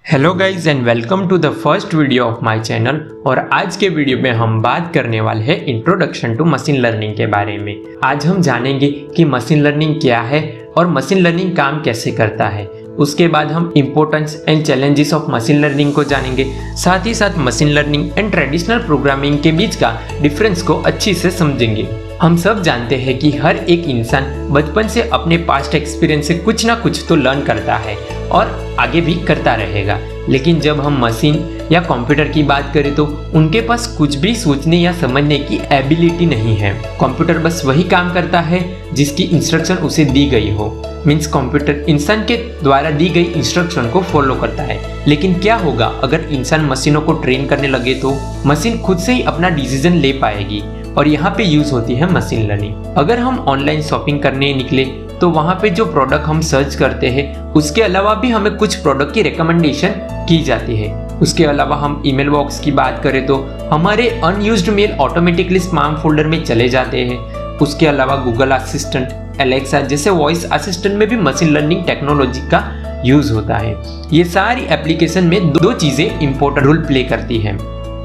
Hello guys and welcome to the first video of my channel. और आज के video में हम बात करने वाले हैं इंट्रोडक्शन टू मशीन लर्निंग के बारे में। आज हम जानेंगे कि मशीन लर्निंग क्या है और मशीन लर्निंग काम कैसे करता है। उसके बाद हम importance and challenges of machine learning को जानेंगे। साथ ही साथ machine learning and traditional programming के बीच का डिफरेंस को अच्छी से समझेंगे। हम सब जानते हैं कि हर एक इंसान बचपन से अपने पास्ट एक्सपीरियंस से कुछ ना कुछ तो लर्न करता है और आगे भी करता रहेगा। लेकिन जब हम मशीन या कंप्यूटर की बात करें तो उनके पास कुछ भी सोचने या समझने की एबिलिटी नहीं है। कंप्यूटर बस वही काम करता है जिसकी इंस्ट्रक्शन उसे दी गई हो। मीन्स कंप्यूटर इंसान के द्वारा दी गई इंस्ट्रक्शन को फॉलो करता है। लेकिन क्या होगा अगर इंसान मशीनों को ट्रेन करने लगे तो मशीन खुद से ही अपना डिसीजन ले पाएगी। और यहाँ पे यूज होती है मशीन लर्निंग। अगर हम ऑनलाइन शॉपिंग करने निकले तो वहाँ पे जो प्रोडक्ट हम सर्च करते हैं उसके अलावा भी हमें कुछ प्रोडक्ट की रिकमेंडेशन की जाती है। उसके अलावा हम ईमेल बॉक्स की बात करें तो हमारे unused mail automatically spam folder में चले जाते हैं। उसके अलावा गूगल असिस्टेंट, एलेक्सा जैसे वॉइस असिस्टेंट में भी मशीन लर्निंग टेक्नोलॉजी का यूज होता है। ये सारी एप्लीकेशन में दो चीजें इंपॉर्टेंट रोल प्ले करती है।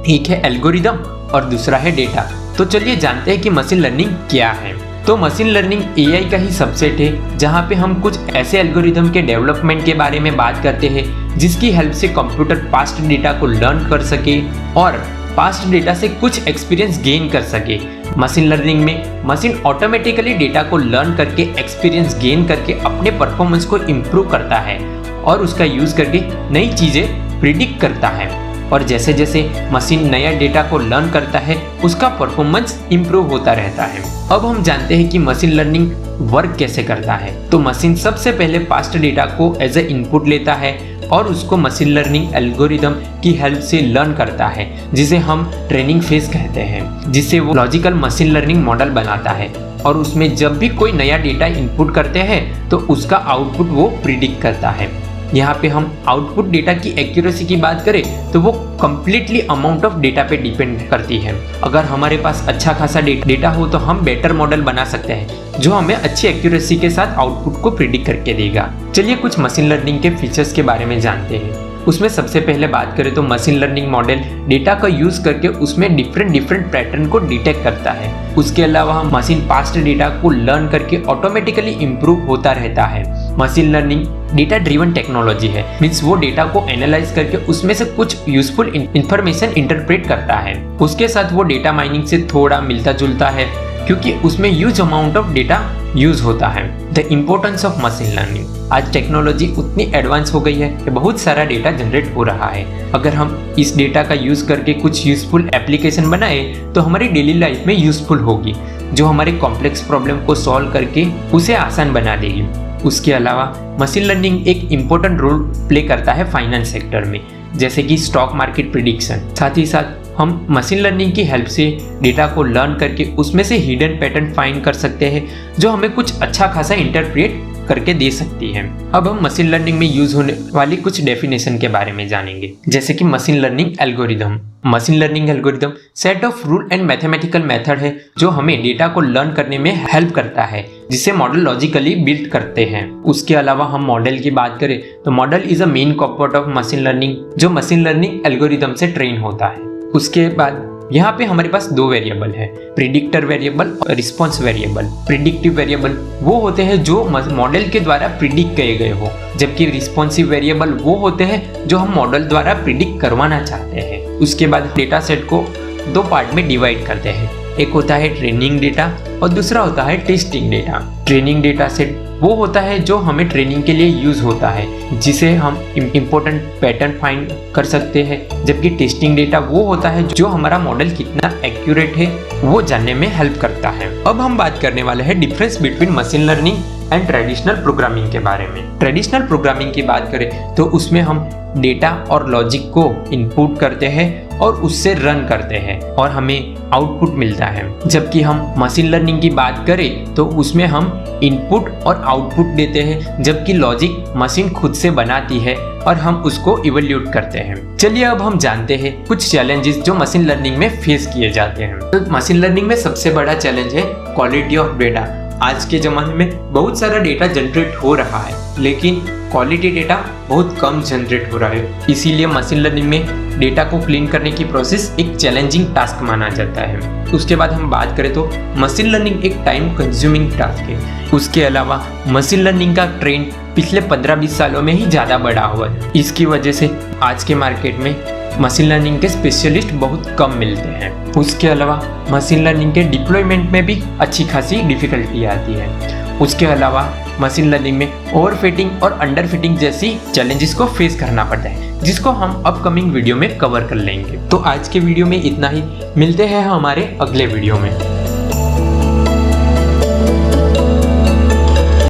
एक है एल्गोरिदम और दूसरा है डेटा। तो चलिए जानते हैं कि मशीन लर्निंग क्या है। तो मशीन लर्निंग एआई का ही सबसेट है जहाँ पे हम कुछ ऐसे एल्गोरिदम के डेवलपमेंट के बारे में बात करते हैं जिसकी हेल्प से कंप्यूटर पास्ट डेटा को लर्न कर सके और पास्ट डेटा से कुछ एक्सपीरियंस गेन कर सके। मशीन लर्निंग में मशीन ऑटोमेटिकली डेटा को लर्न करके एक्सपीरियंस गेन करके अपने परफॉर्मेंस को इम्प्रूव करता है और उसका यूज करके नई चीजें प्रिडिक्ट करता है। और जैसे जैसे मशीन नया डेटा को लर्न करता है उसका परफॉर्मेंस इंप्रूव होता रहता है। अब हम जानते हैं कि मशीन लर्निंग वर्क कैसे करता है। तो मशीन सबसे पहले पास्ट डेटा को एज ए इनपुट लेता है और उसको मशीन लर्निंग एल्गोरिदम की हेल्प से लर्न करता है जिसे हम ट्रेनिंग फेज कहते हैं, जिससे वो लॉजिकल मशीन लर्निंग मॉडल बनाता है। और उसमें जब भी कोई नया डेटा इनपुट करते हैं तो उसका आउटपुट वो प्रिडिक्ट करता है। यहाँ पे हम आउटपुट डेटा की एक्यूरेसी की बात करें तो वो कम्प्लीटली अमाउंट ऑफ डेटा पे डिपेंड करती है। अगर हमारे पास अच्छा खासा डेटा हो तो हम बेटर मॉडल बना सकते हैं जो हमें अच्छी एक्यूरेसी के साथ आउटपुट को प्रिडिक्ट करके देगा। चलिए कुछ मशीन लर्निंग के फीचर्स के बारे में जानते हैं। उसमें सबसे पहले बात करें तो मशीन लर्निंग मॉडल डेटा का यूज करके उसमें डिफरेंट पैटर्न को डिटेक्ट करता है। उसके अलावा मशीन पास्ट डेटा को लर्न करके ऑटोमेटिकली इम्प्रूव होता रहता है। Machine learning data driven technology है। मीन्स वो डेटा को एनालाइज करके उसमें से कुछ यूजफुल इंफॉर्मेशन इंटरप्रेट करता है। उसके साथ वो डेटा माइनिंग से थोड़ा मिलता जुलता है क्योंकि उसमें huge amount of data use होता है। The importance of machine learning. आज टेक्नोलॉजी उतनी एडवांस हो गई है कि बहुत सारा डेटा जनरेट हो रहा है। अगर हम इस डेटा का यूज करके कुछ यूजफुल एप्लीकेशन बनाए तो हमारी डेली लाइफ में यूजफुल होगी, जो हमारे कॉम्प्लेक्स प्रॉब्लम को सॉल्व करके उसे आसान बना देगी। उसके अलावा मशीन लर्निंग एक इम्पोर्टेंट रोल प्ले करता है फाइनेंस सेक्टर में, जैसे कि स्टॉक मार्केट प्रिडिक्शन। साथ ही साथ हम मशीन लर्निंग की हेल्प से डेटा को लर्न करके उसमें से हिडन पैटर्न फाइंड कर सकते हैं जो हमें कुछ अच्छा खासा इंटरप्रेट करके दे सकती है। अब हम मशीन लर्निंग में यूज होने वाली कुछ डेफिनेशन के बारे में जानेंगे, जैसे कि machine learning algorithm. Machine learning algorithm set of rule and mathematical method है जो हमें डेटा को लर्न करने में हेल्प करता है, जिससे मॉडल लॉजिकली बिल्ड करते हैं। उसके अलावा हम मॉडल की बात करें तो model is a main component of machine learning जो मशीन लर्निंग एल्गोरिदम से ट्रेन होता है। उसके बाद यहाँ पे हमारे पास दो वेरिएबल है, प्रिडिक्टर वेरिएबल और रिस्पॉन्स वेरिएबल। प्रिडिक्टिव वेरिएबल वो होते हैं जो मॉडल के द्वारा प्रिडिक्ट किए गए हो, जबकि रिस्पॉन्सिव वेरिएबल वो होते हैं जो हम मॉडल द्वारा प्रिडिक्ट करवाना चाहते हैं। उसके बाद डेटा सेट को दो पार्ट में डिवाइड करते हैं। एक होता है ट्रेनिंग डेटा और दूसरा होता है testing data. Training data set वो होता है जो हमें ट्रेनिंग के लिए यूज होता है, जिसे हम इम्पोर्टेंट पैटर्न फाइंड कर सकते हैं, जबकि टेस्टिंग डेटा वो होता है जो हमारा मॉडल कितना एक्यूरेट है वो जानने में हेल्प करता है। अब हम बात करने वाले हैं difference between machine learning and traditional programming के बारे में। ट्रेडिशनल प्रोग्रामिंग की बात करें तो उसमें हम डेटा और लॉजिक को इनपुट करते हैं और उससे रन करते हैं और हमें आउटपुट मिलता है। जबकि हम मशीन लर्निंग की बात करें तो उसमें हम इनपुट और आउटपुट देते हैं, जबकि लॉजिक मशीन खुद से बनाती है और हम उसको इवैल्यूएट करते हैं। चलिए अब हम जानते हैं कुछ चैलेंजेस जो मशीन लर्निंग में फेस किए जाते हैं। तो मशीन लर्निंग में सबसे बड़ा चैलेंज है क्वालिटी ऑफ डेटा। आज के ज़माने में बहुत सारा डेटा जनरेट हो रहा है, लेकिन क्वालिटी डेटा बहुत कम जनरेट हो रहा है, इसीलिए मशीन लर्निंग में डेटा को क्लीन करने की प्रोसेस एक चैलेंजिंग टास्क माना जाता है। उसके बाद हम बात करें तो मशीन लर्निंग एक टाइम कंज्यूमिंग टास्क है। उसके अलावा मशीन लर्निंग का ट्रेंड पिछले 15-20 सालों में ही ज़्यादा बढ़ा हुआ है। इसकी वजह से आज के मार्केट में मशीन लर्निंग के स्पेशलिस्ट बहुत कम मिलते हैं। उसके अलावा मशीन लर्निंग के डिप्लॉयमेंट में भी अच्छी खासी डिफिकल्टी आती है। उसके अलावा मशीन लर्निंग में ओवर फिटिंग और अंडर फिटिंग जैसी चैलेंजेस को फेस करना पड़ता है, जिसको हम अपकमिंग वीडियो में कवर कर लेंगे। तो आज के वीडियो में इतना ही, मिलते हैं हमारे अगले वीडियो में।